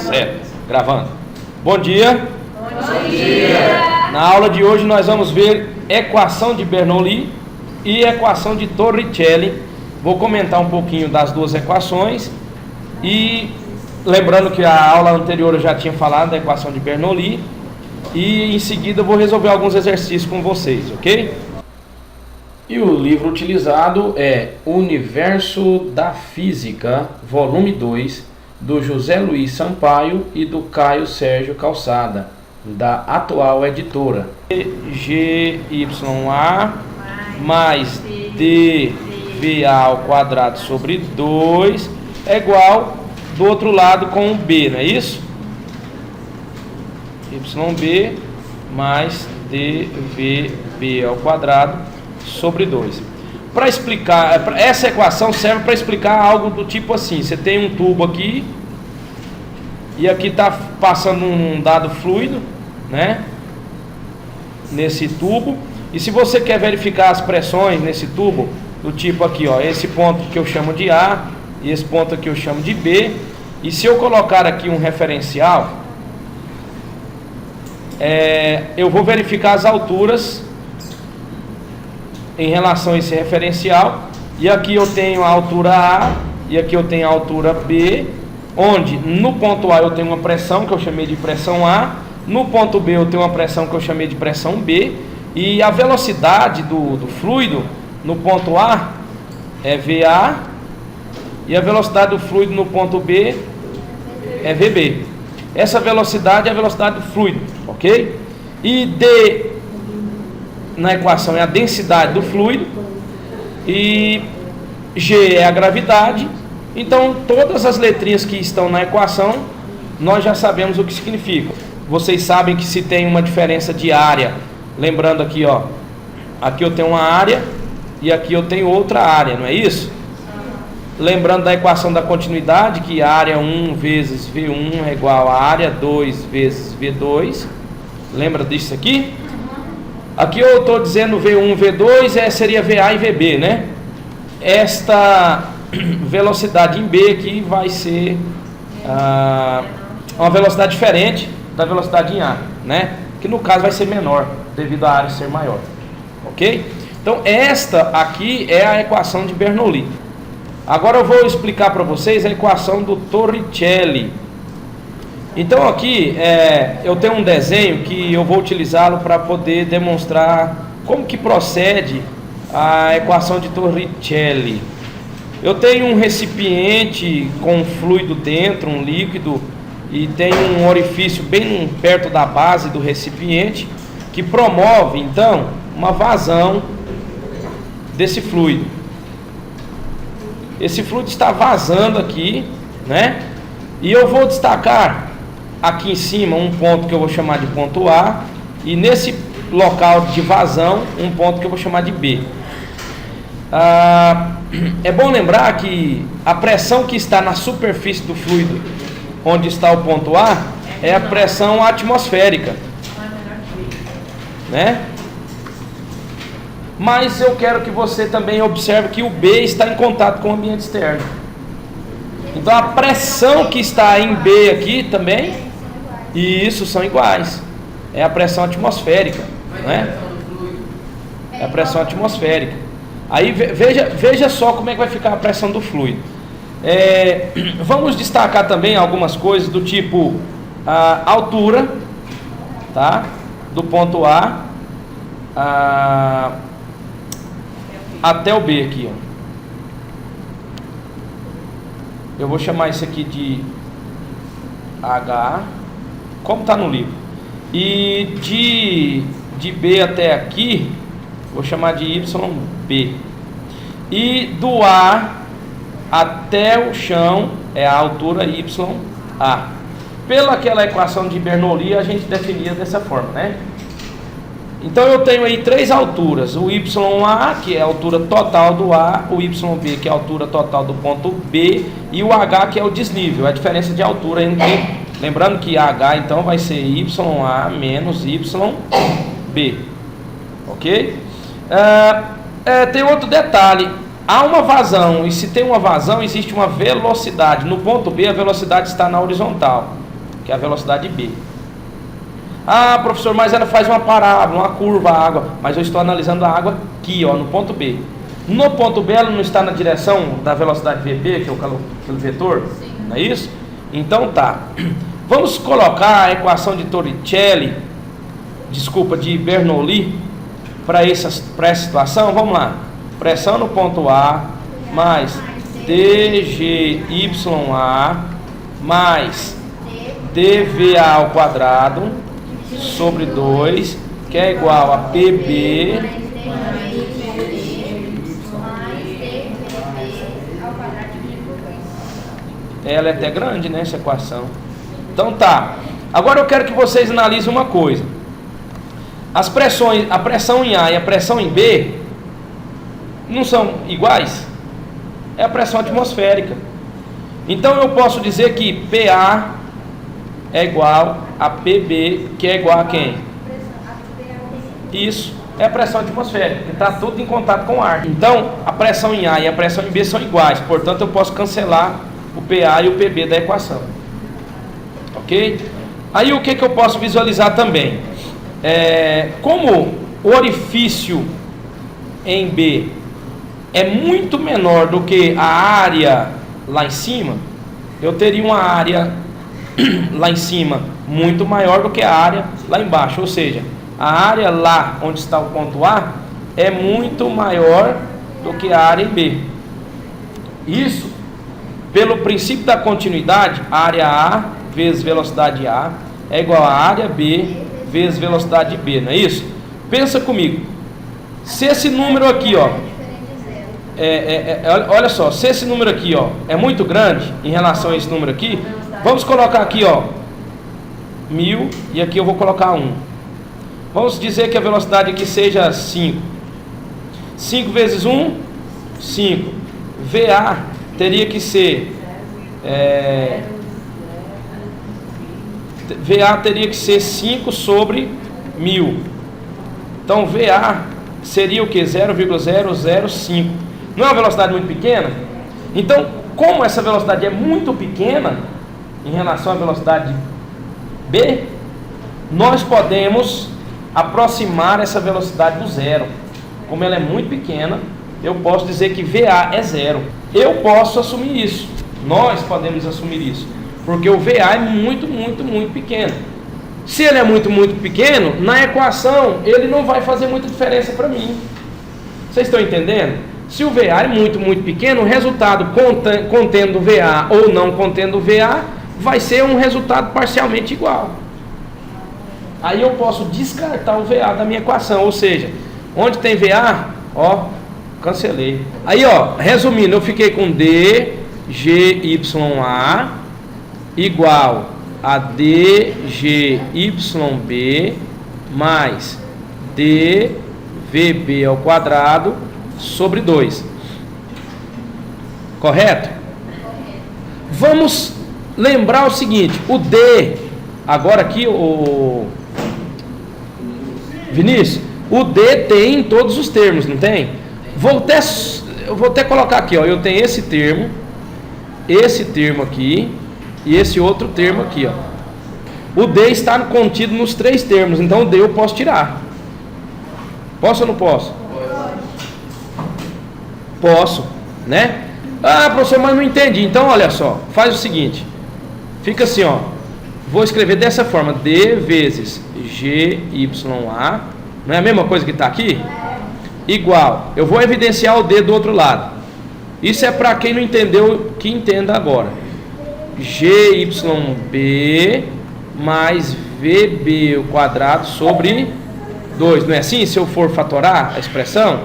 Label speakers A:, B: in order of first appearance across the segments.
A: Certo, gravando. Bom dia.
B: Bom dia.
A: Na aula de hoje nós vamos ver equação de Bernoulli e equação de Torricelli. Vou comentar um pouquinho das duas equações e lembrando que a aula anterior eu já tinha falado da equação de Bernoulli e em seguida eu vou resolver alguns exercícios com vocês, ok? E o livro utilizado é Universo da Física, volume 2, do José Luiz Sampaio e do Caio Sérgio Calçada, da atual editora. GYA mais DVA ao quadrado sobre 2 é igual do outro lado com um B, não é isso? YB mais DVB ao quadrado sobre 2. Para explicar, essa equação serve para explicar algo do tipo assim: você tem um tubo aqui e aqui está passando um dado fluido, né? Nesse tubo. E se você quer verificar as pressões nesse tubo, do tipo aqui, ó, esse ponto que eu chamo de A e esse ponto aqui eu chamo de B. E se eu colocar aqui um referencial, eu vou verificar as alturas em relação a esse referencial. E aqui eu tenho a altura A e aqui eu tenho a altura B, onde no ponto A eu tenho uma pressão que eu chamei de pressão A, no ponto B eu tenho uma pressão que eu chamei de pressão B, e a velocidade do fluido no ponto A é VA e a velocidade do fluido no ponto B é VB. Essa velocidade é a velocidade do fluido, ok? E D na equação é a densidade do fluido e G é a gravidade. Então todas as letrinhas que estão na equação nós já sabemos o que significam. Vocês sabem que se tem uma diferença de área, lembrando aqui, ó, aqui eu tenho uma área e aqui eu tenho outra área, não é isso? Lembrando da equação da continuidade, que área 1 vezes V1 é igual a área 2 vezes V2. Lembra disso aqui? Aqui eu estou dizendo V1, V2 seria VA e VB, né? Esta velocidade em B aqui vai ser uma velocidade diferente da velocidade em A, né? Que no caso vai ser menor, devido à área ser maior, ok? Então esta aqui é a equação de Bernoulli. Agora eu vou explicar para vocês a equação do Torricelli. Então aqui eu tenho um desenho que eu vou utilizá-lo para poder demonstrar como que procede a equação de Torricelli. Eu tenho um recipiente com um fluido dentro, um líquido, e tem um orifício bem perto da base do recipiente que promove então uma vazão desse fluido. Esse fluido está vazando aqui, né? E eu vou destacar aqui em cima um ponto que eu vou chamar de ponto A, e nesse local de vazão um ponto que eu vou chamar de B. É bom lembrar que a pressão que está na superfície do fluido, onde está o ponto A, é a pressão atmosférica, né? Mas eu quero que você também observe que o B está em contato com o ambiente externo. Então a pressão que está em B aqui também, e isso são iguais. É a pressão atmosférica, né? É a pressão atmosférica. Aí veja só como é que vai ficar a pressão do fluido. Vamos destacar também algumas coisas do tipo a altura, tá? Do ponto A até o B aqui, ó. Eu vou chamar isso aqui de H, como está no livro. E de B até aqui, vou chamar de YB. E do A até o chão é a altura YA. Pela aquela equação de Bernoulli a gente definia dessa forma, né? Então eu tenho aí três alturas: o YA, que é a altura total do A, o YB, que é a altura total do ponto B, e o H, que é o desnível, a diferença de altura entre, lembrando que H então vai ser YA menos YB, ok? Tem outro detalhe: há uma vazão, e se tem uma vazão existe uma velocidade. No ponto B a velocidade está na horizontal, que é a velocidade B. Ah, professor, mas ela faz uma parábola, uma curva, a água. Mas eu estou analisando a água aqui, ó, no ponto B. No ponto B ela não está na direção da velocidade VB, que é o vetor? Sim. Não é isso? Então tá. Vamos colocar a equação de Torricelli, de Bernoulli, para essa situação. Vamos lá. Pressão no ponto A mais dGYA mais dVA ao quadrado sobre 2, que é igual a PB ela é até grande, né, essa equação. Então tá. Agora eu quero que vocês analisem uma coisa. As pressões, a pressão em A e a pressão em B não são iguais? É a pressão atmosférica. Então eu posso dizer que PA é igual a PB, que é igual a quem? Isso, é a pressão atmosférica. Está tudo em contato com o ar. Então a pressão em A e a pressão em B são iguais. Portanto eu posso cancelar o PA e o PB da equação. Ok? Aí o que eu posso visualizar também? Como o orifício em B é muito menor do que a área lá em cima, eu teria uma área lá em cima muito maior do que a área lá embaixo. Ou seja, a área lá onde está o ponto A é muito maior do que a área em B. Isso, pelo princípio da continuidade, a área A vezes velocidade A é igual a área B vezes velocidade B, não é isso? Pensa comigo. Se esse número aqui, ó, olha só, se esse número aqui, ó, é muito grande em relação a esse número aqui, vamos colocar aqui, ó, 1000 e aqui eu vou colocar 1. Vamos dizer que a velocidade aqui seja 5. 5 vezes 1, 5. VA teria que ser VA teria que ser 5 sobre 1000. Então VA seria o que? 0,005. Não é uma velocidade muito pequena? Então, como essa velocidade é muito pequena em relação à velocidade B, nós podemos aproximar essa velocidade do zero. Como ela é muito pequena, eu posso dizer que VA é zero. Eu posso assumir isso. Nós podemos assumir isso. Porque o VA é muito, muito, muito pequeno. Se ele é muito, muito pequeno, na equação ele não vai fazer muita diferença para mim. Vocês estão entendendo? Se o VA é muito, muito pequeno, o resultado contendo VA ou não contendo VA vai ser um resultado parcialmente igual. Aí eu posso descartar o VA da minha equação. Ou seja, onde tem VA, ó, cancelei. Aí, ó, resumindo, eu fiquei com dGYA igual a dGYB mais dVB ao quadrado sobre 2. Correto? Vamos lembrar o seguinte, o D, agora aqui, o Vinícius, o D tem em todos os termos, não tem? Eu vou até colocar aqui, ó, eu tenho esse termo aqui, e esse outro termo aqui, ó. O D está contido nos 3 termos, então o D eu posso tirar. Posso ou não posso? Posso, né? Ah, professor, mas não entendi. Então, olha só, faz o seguinte. Fica assim, ó. Vou escrever dessa forma, D vezes GYA, não é a mesma coisa que está aqui? Igual, eu vou evidenciar o D do outro lado. Isso é para quem não entendeu, que entenda agora. GYB mais VB ao quadrado sobre 2. Não é assim? Se eu for fatorar a expressão,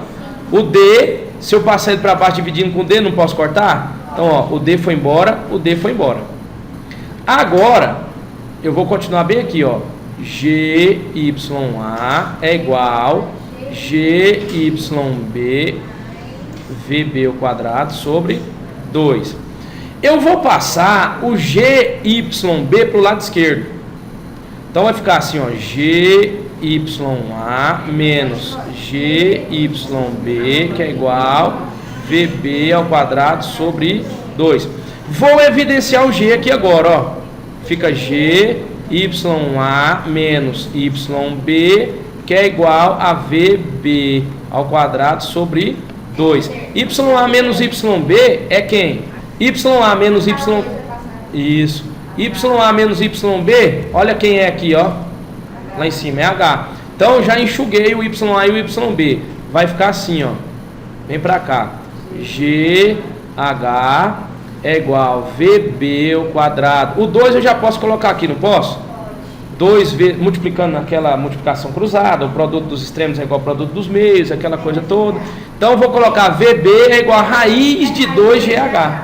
A: o D, se eu passar ele para baixo dividindo com o D, não posso cortar? Então, ó, o D foi embora, o D foi embora. Agora, eu vou continuar bem aqui, ó. GYA é igual GYB VB ao quadrado sobre 2. Eu vou passar o GYB para o lado esquerdo. Então vai ficar assim, ó, GYA menos GYB, que é igual VB ao quadrado sobre 2. Vou evidenciar o G aqui agora, ó. Fica G, YA menos YB, que é igual a VB ao quadrado sobre 2. YA menos YB é quem? YA menos Y... Isso. YA menos YB, olha quem é aqui, ó. Lá em cima, é H. Então eu já enxuguei o YA e o YB. Vai ficar assim, ó. Vem pra cá. GH é igual a VB ao quadrado. O 2 eu já posso colocar aqui, não posso? 2 vezes, multiplicando naquela multiplicação cruzada, o produto dos extremos é igual ao produto dos meios, aquela coisa toda. Então eu vou colocar VB é igual a raiz de 2GH.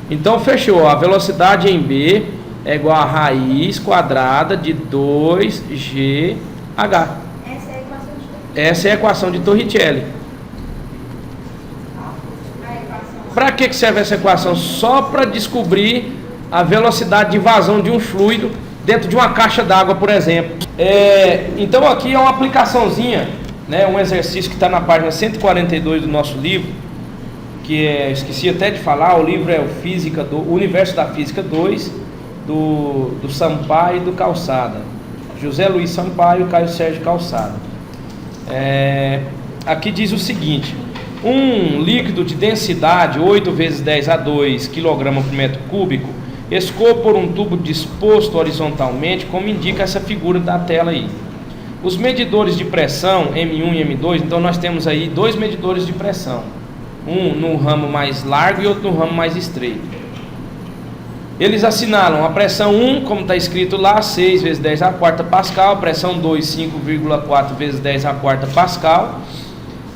A: Então fechou, a velocidade em B é igual a raiz quadrada de 2GH. Essa é a equação de Torricelli. Para que serve essa equação? Só para descobrir a velocidade de vazão de um fluido dentro de uma caixa d'água, por exemplo. Então aqui é uma aplicaçãozinha, né, um exercício que está na página 142 do nosso livro, que esqueci até de falar, o livro é o Universo da Física 2, do Sampaio e do Calçada. José Luiz Sampaio e Caio Sérgio Calçada. Aqui diz o seguinte: um líquido de densidade 8 vezes 10 a 2 kg por metro cúbico escoa por um tubo disposto horizontalmente, como indica essa figura da tela aí. Os medidores de pressão M1 e M2, então nós temos aí dois medidores de pressão, um no ramo mais largo e outro no ramo mais estreito. Eles assinalam a pressão 1, como está escrito lá, 6 vezes 10 a quarta pascal, a pressão 2, 5,4 vezes 10 a quarta pascal.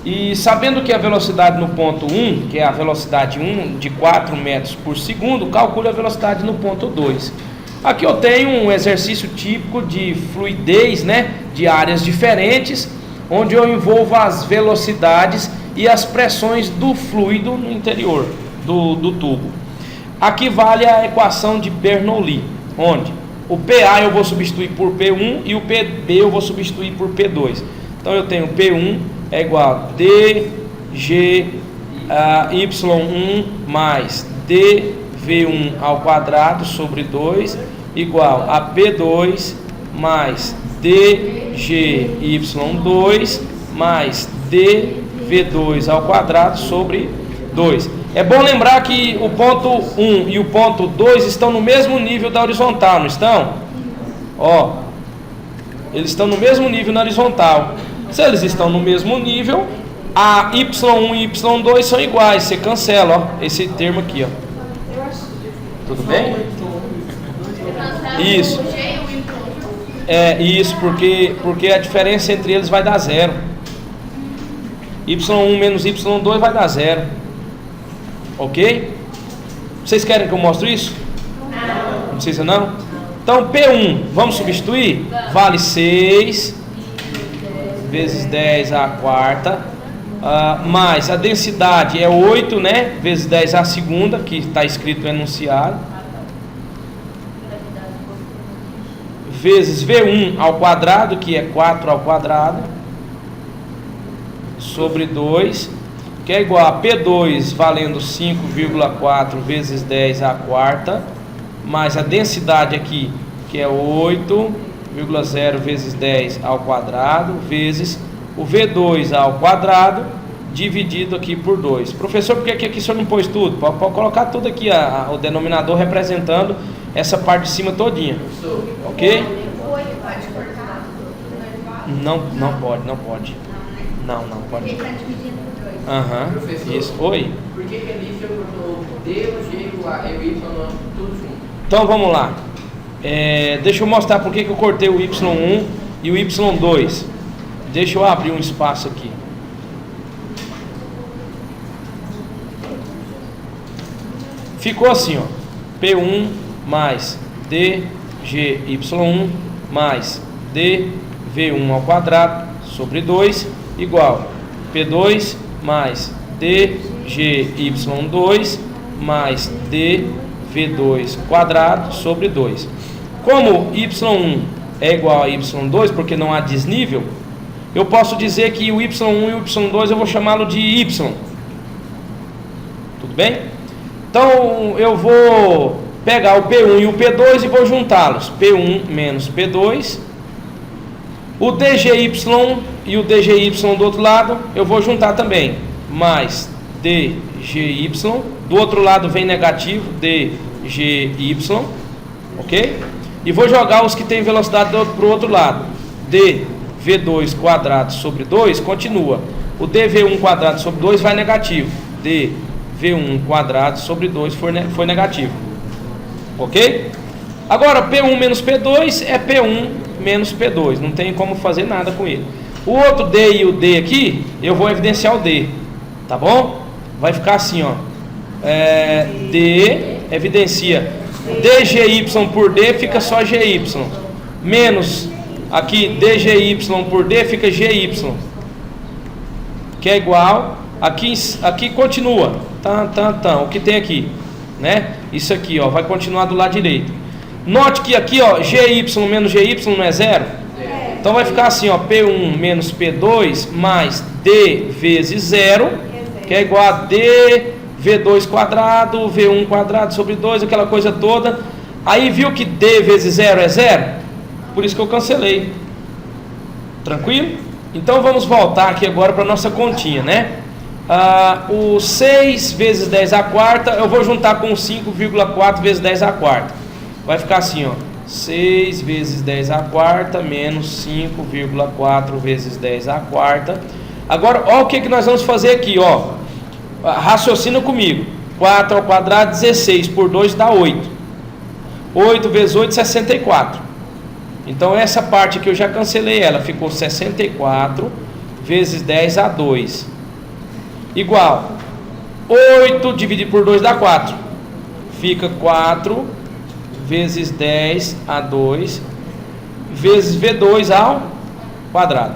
A: E sabendo que a velocidade no ponto 1, que é a velocidade 1 de 4 metros por segundo, calcule a velocidade no ponto 2. Aqui eu tenho um exercício típico de fluidez, né, de áreas diferentes, onde eu envolvo as velocidades e as pressões do fluido no interior do tubo. Aqui vale a equação de Bernoulli, onde o PA eu vou substituir por P1 e o PB eu vou substituir por P2. Então eu tenho P1 é igual a DGY1 mais DV1 ao quadrado sobre 2 igual a P2 mais DGY2 mais DV2 ao quadrado sobre 2. É bom lembrar que o ponto 1 e o ponto 2 estão no mesmo nível da horizontal, não estão? Ó, eles estão no mesmo nível na horizontal. Se eles estão no mesmo nível, a Y1 e Y2 são iguais. Você cancela, ó, esse termo aqui, ó. Tudo bem? Isso. Isso, porque a diferença entre eles vai dar zero. Y1 menos Y2 vai dar zero. Ok? Vocês querem que eu mostre isso? Não precisa não? Então P1, vamos substituir? Vale 6 vezes 10 à quarta, mais a densidade é 8, né? Vezes 10 à segunda, que está escrito no enunciado, vezes V1 ao quadrado, que é 4 ao quadrado, sobre 2, que é igual a P2 valendo 5,4 vezes 10 à quarta, mais a densidade aqui, que é 8,0 vezes 10 ao quadrado, vezes o V2 ao quadrado, dividido aqui por 2. Professor, por que aqui o senhor não pôs tudo? Pode colocar tudo aqui, o denominador representando essa parte de cima todinha. Ok? Não pode. Não pode. Isso. Oi?
B: Por que ali você botou D, o G, o A e o Y tudo junto?
A: Então vamos lá. Deixa eu mostrar por que eu cortei o Y1 e o Y2. Deixa eu abrir um espaço aqui. Ficou assim, ó. P1 mais DGY1 mais DV1 ao quadrado sobre 2 igual P2 mais DGY2 mais DV2 quadrado sobre 2. Como Y1 é igual a Y2, porque não há desnível, eu posso dizer que o Y1 e o Y2 eu vou chamá-lo de Y. Tudo bem? Então eu vou pegar o P1 e o P2 e vou juntá-los. P1 menos P2. O DGY e o DGY do outro lado eu vou juntar também. Mais DGY. Do outro lado vem negativo, DGY. Ok? E vou jogar os que tem velocidade para o outro lado. dV2 quadrado sobre 2 continua. O dV1 quadrado sobre 2 vai negativo. dV1 quadrado sobre 2 foi negativo. Ok? Agora P1 menos P2 é P1 menos P2. Não tem como fazer nada com ele. O outro D e o D aqui, eu vou evidenciar o D. Tá bom? Vai ficar assim, ó. D evidencia DGY por D, fica só GY. Menos aqui DGY por D, fica GY. Que é igual. Aqui continua. O que tem aqui? Né? Isso aqui, ó, vai continuar do lado direito. Note que aqui, ó, GY menos GY não é zero? Então vai ficar assim, ó, P1 menos P2 mais D vezes zero, que é igual a D V2 quadrado, V1 quadrado sobre 2, aquela coisa toda. Aí viu que D vezes zero é zero? Por isso que eu cancelei. Tranquilo? Então vamos voltar aqui agora para a nossa continha, né? O 6 vezes 10 a quarta eu vou juntar com 5,4 vezes 10 a quarta. Vai ficar assim, ó, 6 vezes 10 a quarta menos 5,4 vezes 10 a quarta. Agora, ó, o que nós vamos fazer aqui, ó. Raciocina comigo. 4 ao quadrado, 16 por 2 dá 8. 8 vezes 8, 64. Então essa parte aqui eu já cancelei ela. Ficou 64 vezes 10 a 2. Igual 8 dividido por 2 dá 4. Fica 4 vezes 10 a 2 vezes V2 ao quadrado.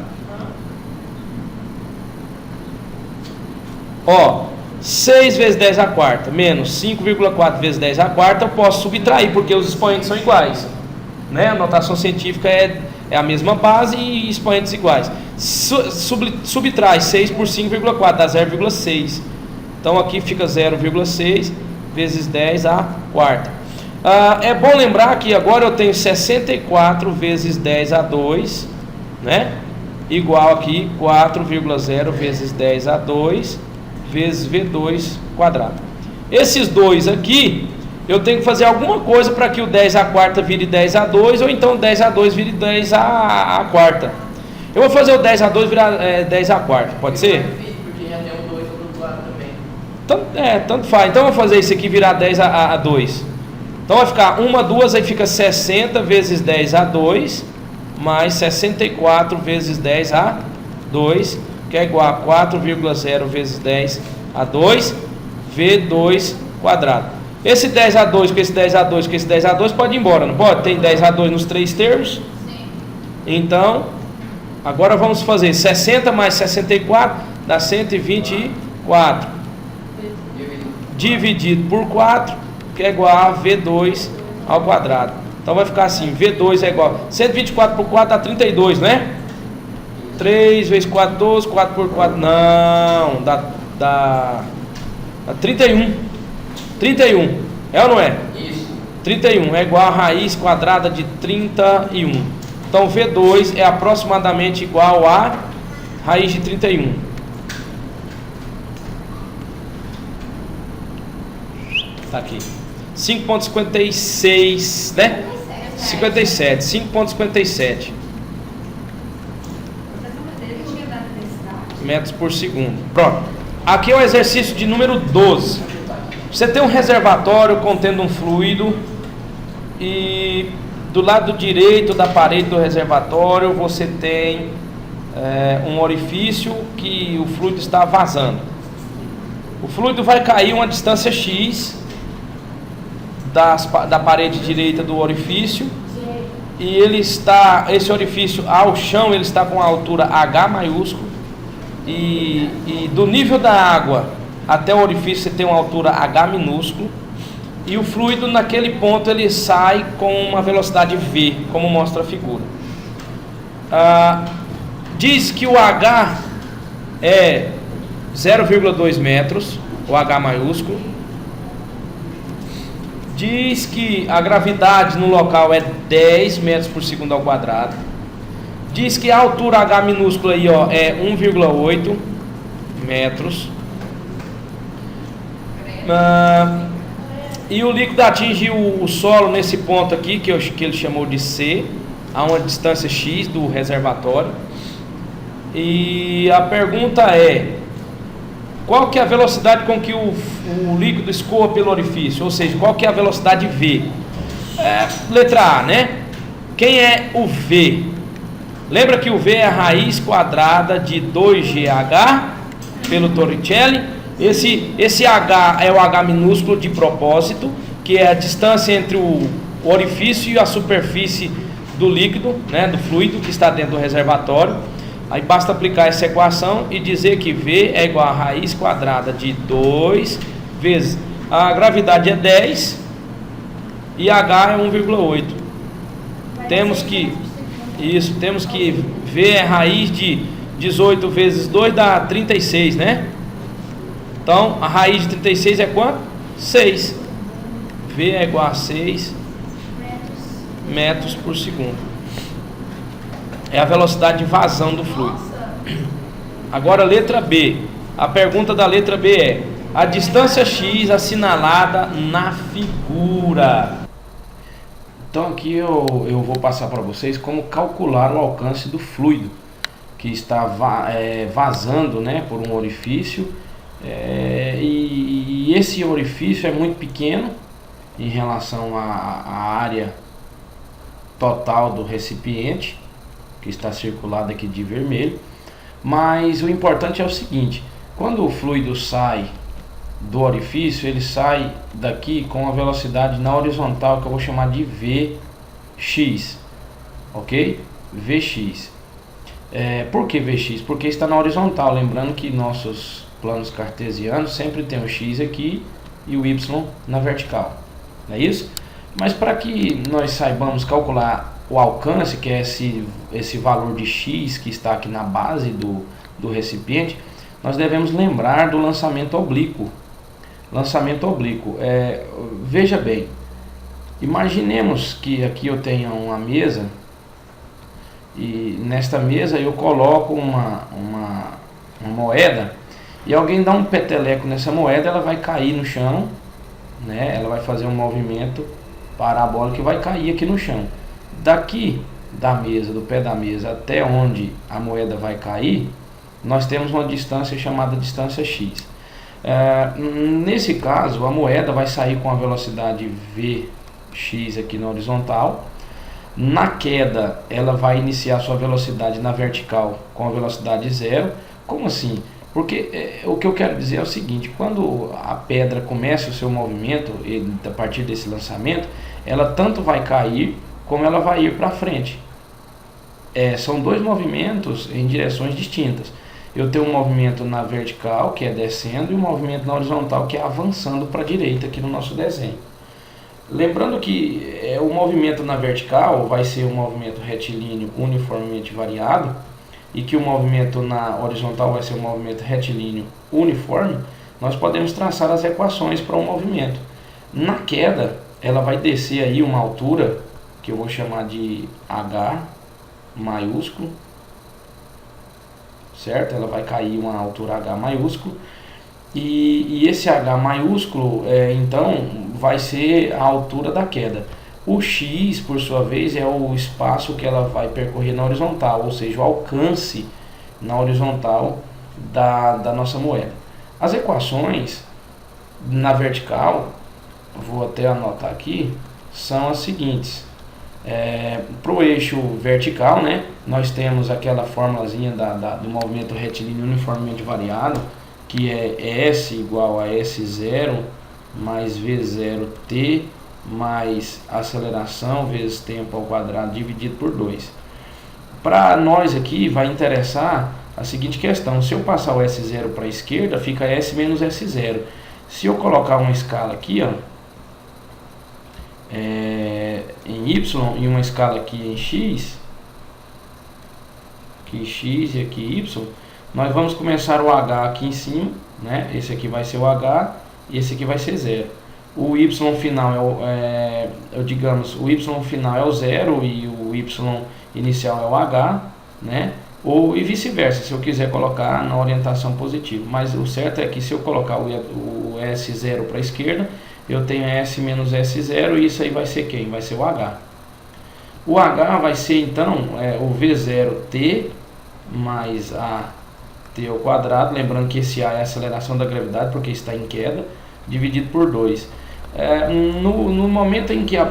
A: Ó, 6 vezes 10 a quarta menos 5,4 vezes 10 a quarta eu posso subtrair, porque os expoentes são iguais, né? A notação científica é a mesma base e expoentes iguais. Subtrai 6 por 5,4 dá 0,6. Então aqui fica 0,6 vezes 10 a quarta. É bom lembrar que agora eu tenho 64 vezes 10 a 2, né? Igual aqui 4,0 vezes 10 a 2 vezes V2 quadrado. Esses dois aqui, eu tenho que fazer alguma coisa para que o 10 a quarta vire 10 a 2, ou então 10 a 2 vire 10 a quarta. Eu vou fazer o 10 a 2 virar 10 a quarta, pode ser?
B: Porque já tem um 2 do outro lado também.
A: Tanto faz. Então eu vou fazer isso aqui virar 10 a 2. Então vai ficar 1, 2, aí fica 60 vezes 10 a 2, mais 64 vezes 10 a 2, que é igual a 4,0 vezes 10 a 2, V2 quadrado. Esse 10 a 2 com esse 10 a 2 com esse 10 a 2 pode ir embora, não pode? Tem 10 a 2 nos três termos? Sim. Então, agora vamos fazer 60 mais 64 dá 124. Dividido por 4, que é igual a V2 ao quadrado. Então vai ficar assim, V2 é igual a 124 por 4 dá 32, né? 3 vezes 4, 12, 4 por 4, não, dá 31. 31, é ou não é?
B: Isso.
A: 31 é igual a raiz quadrada de 31. Então V2 é aproximadamente igual a raiz de 31. Tá aqui. 5,56, né? 57, 5,57 metros por segundo. Pronto. Aqui é o exercício de número 12. Você tem um reservatório contendo um fluido e do lado direito da parede do reservatório você tem um orifício que o fluido está vazando. O fluido vai cair uma distância X da parede direita do orifício e esse orifício ao chão ele está com a altura H maiúsculo e do nível da água até o orifício você tem uma altura H minúsculo e o fluido naquele ponto ele sai com uma velocidade V, como mostra a figura. Diz que o H é 0,2 metros, o H maiúsculo. Diz que a gravidade no local é 10 metros por segundo ao quadrado. Diz que a altura H minúscula aí, ó, é 1,8 metros. E o líquido atinge o solo nesse ponto aqui, que ele chamou de C, a uma distância X do reservatório. E a pergunta é: qual que é a velocidade com que o líquido escoa pelo orifício? Ou seja, qual que é a velocidade V? Letra A, né? Quem é o V? Lembra que o V é a raiz quadrada de 2GH pelo Torricelli. Esse H é o H minúsculo de propósito, que é a distância entre o orifício e a superfície do líquido, né, do fluido que está dentro do reservatório. Aí basta aplicar essa equação e dizer que V é igual a raiz quadrada de 2 vezes a gravidade é 10 e H é 1,8. Temos que V é raiz de 18 vezes 2 dá 36, né? Então a raiz de 36 é quanto? 6. V é igual a 6 metros por segundo. É a velocidade de vazão do fluido. Agora, letra B. A pergunta da letra B é: a distância X assinalada na figura. Então aqui eu vou passar para vocês como calcular o alcance do fluido que está vazando, né, por um orifício. E esse orifício é muito pequeno em relação à área total do recipiente, que está circulado aqui de vermelho. Mas o importante é o seguinte: quando o fluido sai do orifício, ele sai daqui com a velocidade na horizontal, que eu vou chamar de Vx, ok? Vx. Por que Vx? Porque está na horizontal. Lembrando que nossos planos cartesianos sempre tem o x aqui e o y na vertical, não é isso? Mas para que nós saibamos calcular o alcance, que é esse valor de x que está aqui na base do recipiente, nós devemos lembrar do lançamento oblíquo. Lançamento oblíquo. Veja bem, imaginemos que aqui eu tenha uma mesa e nesta mesa eu coloco uma moeda e alguém dá um peteleco nessa moeda, ela vai cair no chão, né? Ela vai fazer um movimento parabólico que vai cair aqui no chão. Daqui da mesa, do pé da mesa até onde a moeda vai cair, nós temos uma distância chamada distância x. Nesse caso, a moeda vai sair com a velocidade vx aqui na horizontal. Na queda, ela vai iniciar sua velocidade na vertical com a velocidade zero. Como assim? Porque o que eu quero dizer é o seguinte: quando a pedra começa o seu movimento, a partir desse lançamento, ela tanto vai cair como ela vai ir para frente. São dois movimentos em direções distintas. Eu tenho um movimento na vertical, que é descendo, e um movimento na horizontal, que é avançando para a direita aqui no nosso desenho. Lembrando que o movimento na vertical vai ser um movimento retilíneo uniformemente variado, e que o movimento na horizontal vai ser um movimento retilíneo uniforme. Nós podemos traçar as equações para um movimento. Na queda, ela vai descer aí uma altura, que eu vou chamar de H maiúsculo, certo? Ela vai cair uma altura H maiúsculo, e esse H maiúsculo, então, vai ser a altura da queda. O x, por sua vez, é o espaço que ela vai percorrer na horizontal, ou seja, o alcance na horizontal da nossa moeda. As equações na vertical, vou até anotar aqui, são as seguintes. Para o eixo vertical, né, nós temos aquela formulazinha do movimento retilíneo uniformemente variado, que é S igual a S0 mais V0t mais aceleração vezes tempo ao quadrado dividido por 2. Para nós aqui vai interessar a seguinte questão: se eu passar o S0 para a esquerda, fica S menos S0. Se eu colocar uma escala aqui, ó, em Y, e uma escala aqui em X, aqui X e aqui Y, nós vamos começar o H aqui em cima, né? Esse aqui vai ser o H e esse aqui vai ser 0. o y final digamos, o y final é o 0 e o y inicial é o h, né? Ou e vice-versa, se eu quiser colocar na orientação positiva. Mas o certo é que se eu colocar o S0 para a esquerda, eu tenho S menos S0 e isso aí vai ser quem? Vai ser o H. O H vai ser então o V0T mais AT ao quadrado, lembrando que esse A é a aceleração da gravidade, porque está em queda, dividido por 2. No momento em que a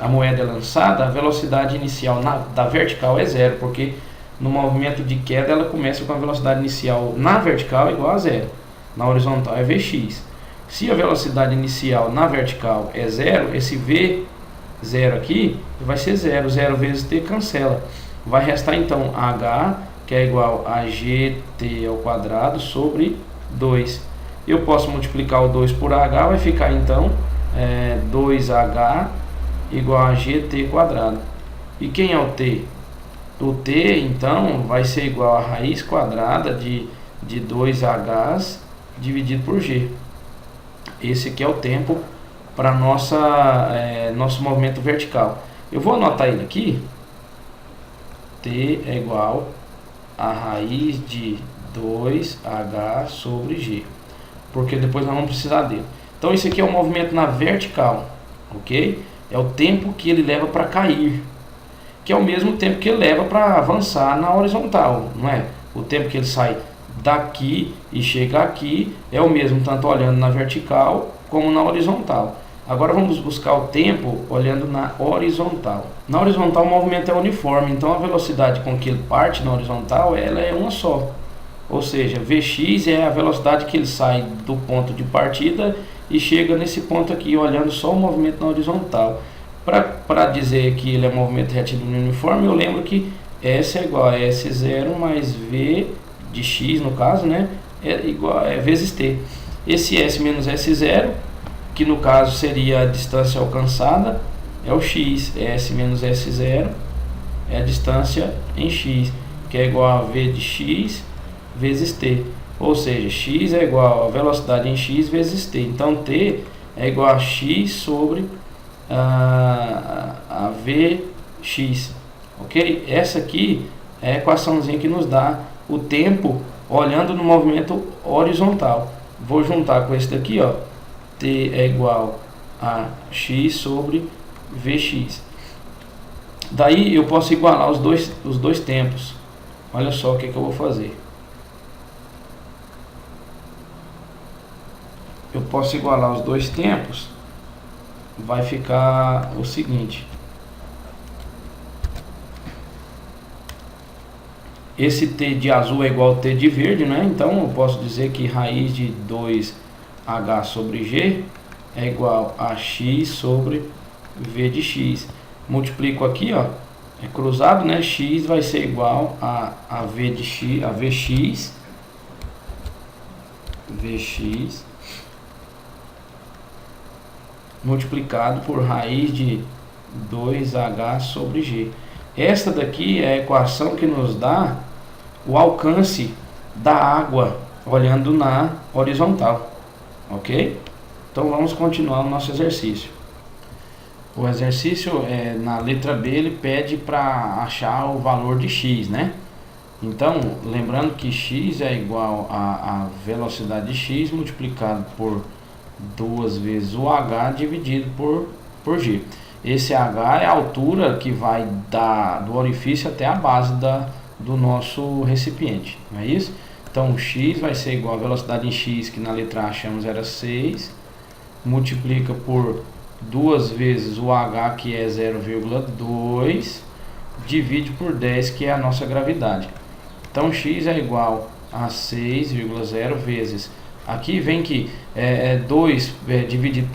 A: moeda é lançada, a velocidade inicial da vertical é 0, porque no movimento de queda ela começa com a velocidade inicial na vertical igual a 0, na horizontal é Vx. Se a velocidade inicial na vertical é 0, esse V0 aqui vai ser 0, 0 vezes t cancela. Vai restar então h, que é igual a gt ao quadrado sobre 2. Eu posso multiplicar o 2 por h, vai ficar então 2h igual a gt quadrado. E quem é o t? O t então vai ser igual a raiz quadrada de 2h's dividido por g. Esse aqui é o tempo para nosso movimento vertical. Eu vou anotar ele aqui. T é igual a raiz de 2h sobre g, porque depois nós vamos precisar dele. Então esse aqui é o movimento na vertical, ok? É o tempo que ele leva para cair, que é o mesmo tempo que ele leva para avançar na horizontal, não é? O tempo que ele sai daqui e chega aqui é o mesmo, tanto olhando na vertical como na horizontal. Agora vamos buscar o tempo olhando na horizontal. Na horizontal o movimento é uniforme, então a velocidade com que ele parte na horizontal ela é uma só. Ou seja, Vx é a velocidade que ele sai do ponto de partida e chega nesse ponto aqui, olhando só o movimento na horizontal. Para dizer que ele é movimento retilíneo uniforme, eu lembro que S é igual a S0 mais V de x, no caso, né, vezes t. Esse S menos S0, que no caso seria a distância alcançada, é o x. S menos S0 é a distância em x, que é igual a V de x vezes t. Ou seja, x é igual a velocidade em x vezes t. Então t é igual a x sobre a Vx. Ok? Essa aqui é a equaçãozinha que nos dá o tempo olhando no movimento horizontal. Vou juntar com esse daqui, ó. T é igual a x sobre Vx. Daí eu posso igualar os dois tempos. Olha só o que eu vou fazer. Eu posso igualar os dois tempos. Vai ficar o seguinte. Esse t de azul é igual a t de verde, né? Então eu posso dizer que raiz de 2h sobre g é igual a x sobre v de x. Multiplico aqui, ó, é cruzado, né? X vai ser igual a v de x, a vx multiplicado por raiz de 2h sobre g. Esta daqui é a equação que nos dá o alcance da água olhando na horizontal, ok? Então vamos continuar o nosso exercício. O exercício, na letra B, ele pede para achar o valor de x, né? Então, lembrando que x é igual a velocidade de x multiplicado por 2 vezes o h dividido por g. Esse h é a altura que vai do orifício até a base do nosso recipiente, não é isso? Então, x vai ser igual a velocidade em x, que na letra A achamos era 6, multiplica por 2 vezes o h, que é 0,2, divide por 10, que é a nossa gravidade. Então, x é igual a 6,0 vezes... Aqui vem que 2 dividido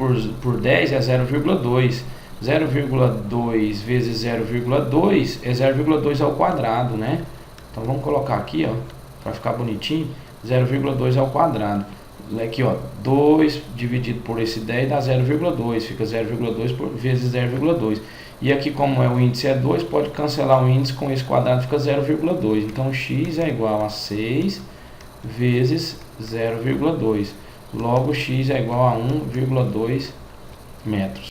A: por 10 é 0,2. 0,2 vezes 0,2 é 0,2 ao quadrado, né? Então vamos colocar aqui, ó, para ficar bonitinho, 0,2 ao quadrado. Aqui, ó, 2 dividido por esse 10 dá 0,2, fica 0,2 vezes 0,2. E aqui, como o índice é 2, pode cancelar o índice com esse quadrado, fica 0,2. Então x é igual a 6 vezes 0,2. Logo x é igual a 1,2 metros.